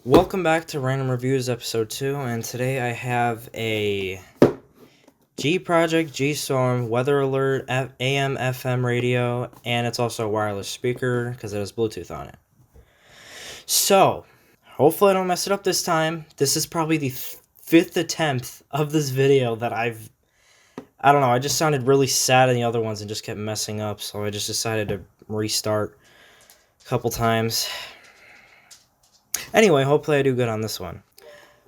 Welcome back to Random Reviews episode 2, and today I have a G Project G-Storm Weather Alert AM FM radio, and it's also a wireless speaker because it has Bluetooth on it. So, hopefully I don't mess it up this time. This is probably the 5th attempt of this video that I don't know, I just sounded really sad in the other ones and just kept messing up, so I just decided to restart a couple times. Anyway, hopefully I do good on this one.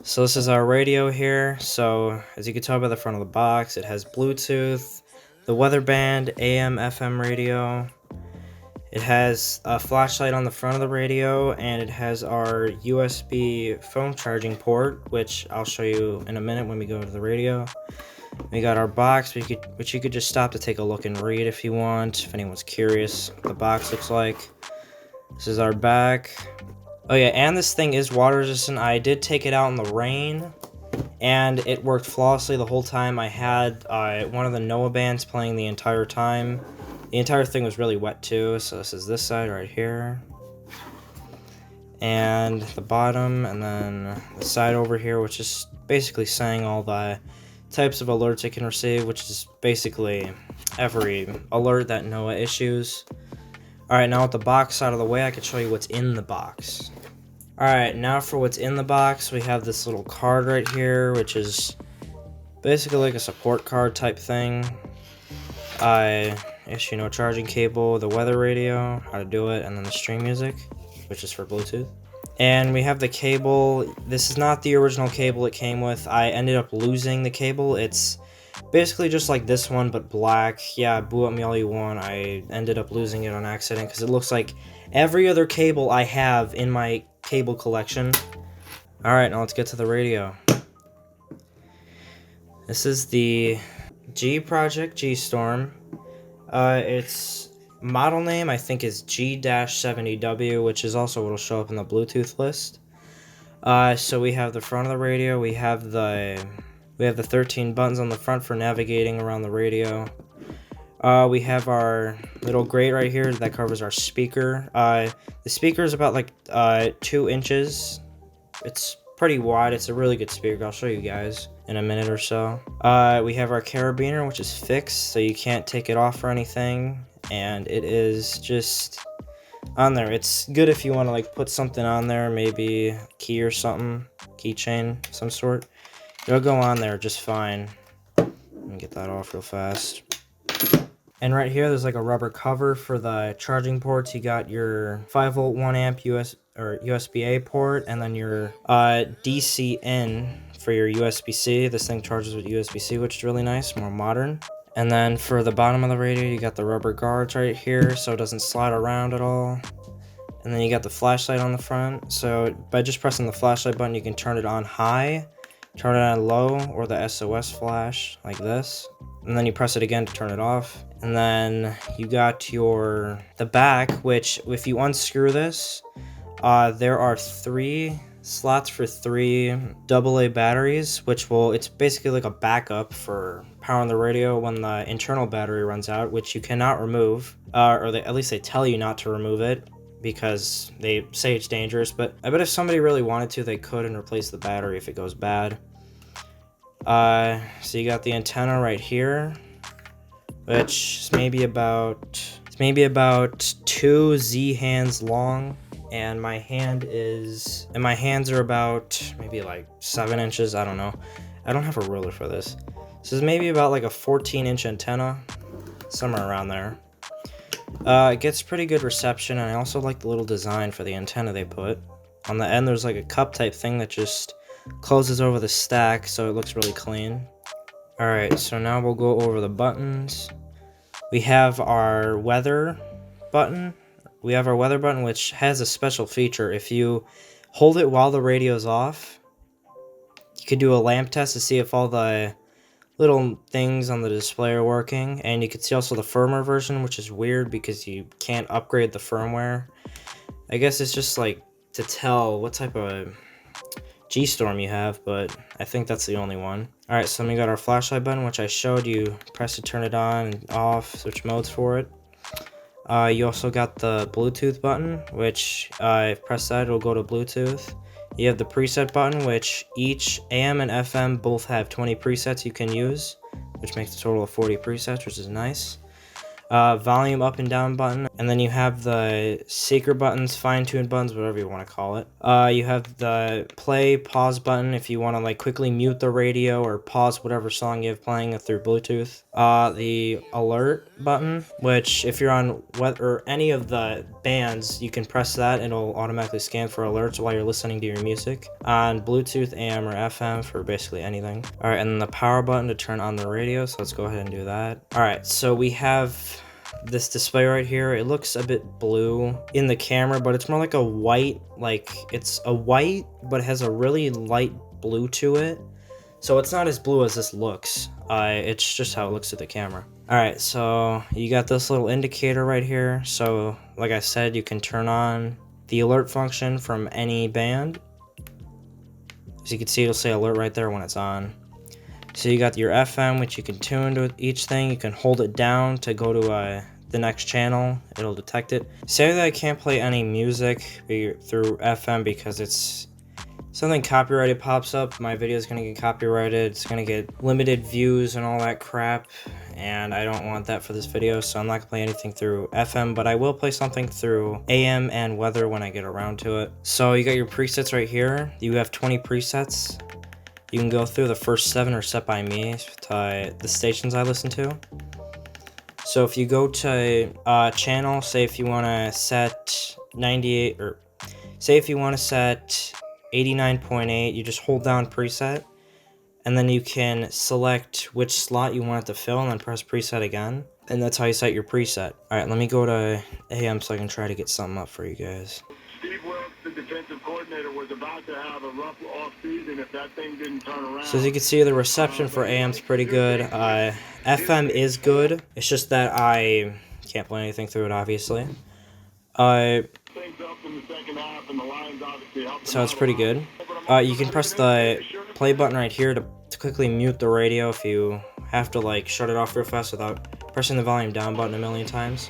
So this is our radio here. So as you can tell by the front of the box, it has Bluetooth, the weather band, AM, FM radio. It has a flashlight on the front of the radio, and it has our USB phone charging port, which I'll show you in a minute when we go to the radio. We got our box, which you could just stop to take a look and read if you want, if anyone's curious what the box looks like. This is our back. Oh yeah, and this thing is water resistant. I did take it out in the rain, and it worked flawlessly the whole time. I had one of the noaa bands playing the entire time. The entire thing was really wet too, so this is this side right here. And the bottom, and then the side over here, which is basically saying all the types of alerts it can receive, which is basically every alert that noaa issues. Alright, now with the box out of the way, I can show you what's in the box. Alright, now for what's in the box, we have this little card right here, which is basically like a support card type thing. Issue no charging cable, the weather radio, how to do it, and then the stream music, which is for Bluetooth. And we have the cable. This is not the original cable it came with. I ended up losing the cable. It's basically just like this one, but black. Yeah, boo at me all you want. I ended up losing it on accident because it looks like every other cable I have in my cable collection. Alright, now let's get to the radio. This is the G Project G-Storm. Its model name, I think, is G-70W, which is also what will show up in the Bluetooth list. So we have the front of the radio. We have the 13 buttons on the front for navigating around the radio. We have our little grate right here that covers our speaker. The speaker is about like 2 inches. It's pretty wide. It's a really good speaker. I'll show you guys in a minute or so. We have our carabiner, which is fixed, so you can't take it off or anything. And it is just on there. It's good if you want to like put something on there, maybe a key or something, keychain of some sort. It'll go on there just fine. Let me get that off real fast. And right here, there's like a rubber cover for the charging ports. You got your 5-volt 1-amp USB-A port, and then your DC-in for your USB-C. This thing charges with USB-C, which is really nice, more modern. And then for the bottom of the radio, you got the rubber guards right here, so it doesn't slide around at all. And then you got the flashlight on the front. So by just pressing the flashlight button, you can turn it on high, turn it on low, or the SOS flash, like this. And then you press it again to turn it off. And then you got the back, which if you unscrew this, there are 3 slots for 3 AA batteries, it's basically like a backup for powering the radio when the internal battery runs out, which you cannot remove, at least they tell you not to remove it because they say it's dangerous, but I bet if somebody really wanted to, they could and replace the battery if it goes bad. So you got the antenna right here, which is maybe about 2 Z hands long, and my hands are about maybe like 7 inches. I don't know. I don't have a ruler for this. This is maybe about like a 14-inch antenna, somewhere around there. It gets pretty good reception, and I also like the little design for the antenna they put. On the end, there's like a cup type thing that just closes over the stack, so it looks really clean. Alright, so now we'll go over the buttons. We have our weather button. Which has a special feature. If you hold it while the radio's off, you could do a lamp test to see if all the little things on the display are working. And you can see also the firmware version, which is weird because you can't upgrade the firmware. I guess it's just like to tell what type of G Storm you have, but I think that's the only one. Alright, so then we got our flashlight button, which I showed you. Press to turn it on and off, switch modes for it. You also got the Bluetooth button, which if press that, it'll go to Bluetooth. You have the preset button, which each AM and FM both have 20 presets you can use, which makes a total of 40 presets, which is nice. Volume up and down button, and then you have the secret buttons, fine-tuned buttons, whatever you want to call it. You have the play pause button if you want to like quickly mute the radio or pause whatever song you have playing through Bluetooth. The alert button, which if you're on any of the bands, you can press that and it'll automatically scan for alerts while you're listening to your music on Bluetooth, AM, or FM for basically anything. Alright, and then the power button to turn on the radio, so let's go ahead and do that. Alright, so we have this display right here. It looks a bit blue in the camera, but it's more like a white, like it's a white but it has a really light blue to it, so it's not as blue as this looks. It's just how it looks to the camera. Alright, so you got this little indicator right here, so like I said, you can turn on the alert function from any band. As you can see, it'll say alert right there when it's on. So you got your FM, which you can tune to each thing. You can hold it down to go to the next channel. It'll detect it. Say that I can't play any music through FM because it's something copyrighted pops up. My video is going to get copyrighted. It's going to get limited views and all that crap. And I don't want that for this video, so I'm not going to play anything through FM, but I will play something through AM and weather when I get around to it. So you got your presets right here. You have 20 presets. You can go through. The first 7 are set by me to the stations I listen to. So if you go to channel, say if you want to set 98, or say if you want to set 89.8, you just hold down preset, and then you can select which slot you want it to fill, and then press preset again, and that's how you set your preset. Alright, let me go to AM so I can try to get something up for you guys. Steve Wilkes, the defensive coordinator, was about to have a rough off-season if that thing didn't turn around. So as you can see, the reception for AM's pretty good. FM is good. It's just that I can't play anything through it, obviously. So it's pretty good. You can press the play button right here to quickly mute the radio if you have to like shut it off real fast without pressing the volume down button a million times.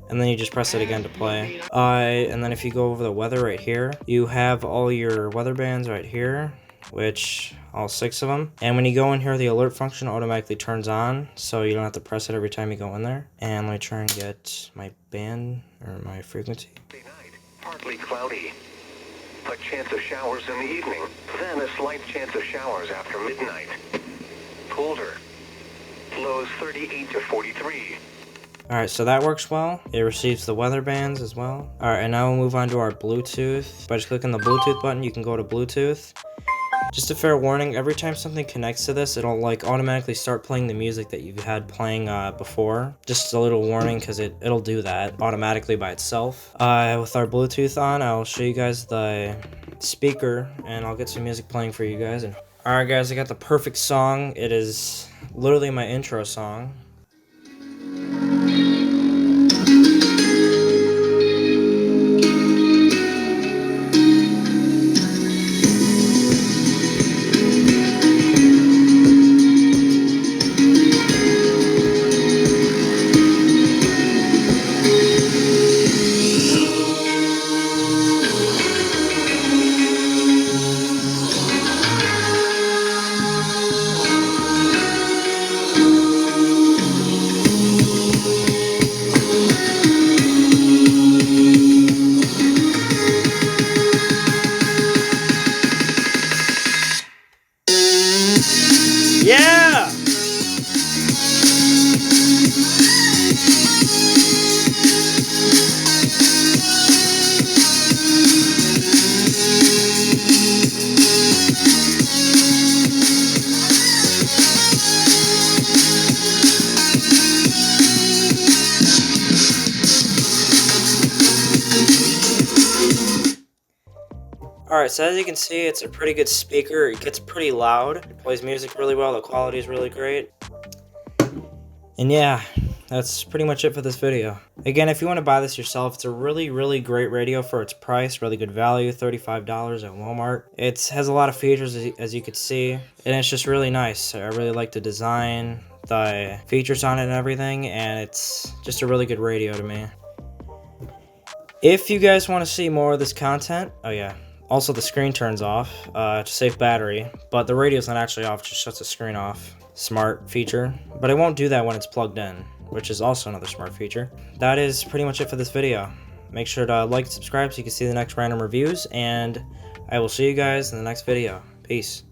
And then you just press it again to play. And then if you go over the weather right here, you have all your weather bands right here, which all 6 of them. And when you go in here, the alert function automatically turns on, so you don't have to press it every time you go in there. And let me try and get my band or my frequency. Partly cloudy. A chance of showers in the evening. Then a slight chance of showers after midnight. Colder. Lows 38 to 43. Alright, so that works well. It receives the weather bands as well. Alright, and now we'll move on to our Bluetooth. By just clicking the Bluetooth button, you can go to Bluetooth. Just a fair warning, every time something connects to this, it'll like automatically start playing the music that you've had playing before. Just a little warning, because it'll do that automatically by itself. With our Bluetooth on, I'll show you guys the speaker, and I'll get some music playing for you guys. Alright guys, I got the perfect song. It is literally my intro song. Yeah! Alright, so as you can see, it's a pretty good speaker. It gets pretty loud. It plays music really well. The quality is really great. And yeah, that's pretty much it for this video. Again, if you want to buy this yourself, it's a really great radio for its price. Really good value, $35 at Walmart. It has a lot of features, as you could see, and it's just really nice. I really like the design, the features on it and everything, and it's just a really good radio to me. If you guys want to see more of this content, oh yeah, also the screen turns off to save battery, but the radio's not actually off, it just shuts the screen off. Smart feature, but it won't do that when it's plugged in, which is also another smart feature. That is pretty much it for this video. Make sure to like and subscribe so you can see the next random reviews, and I will see you guys in the next video. Peace.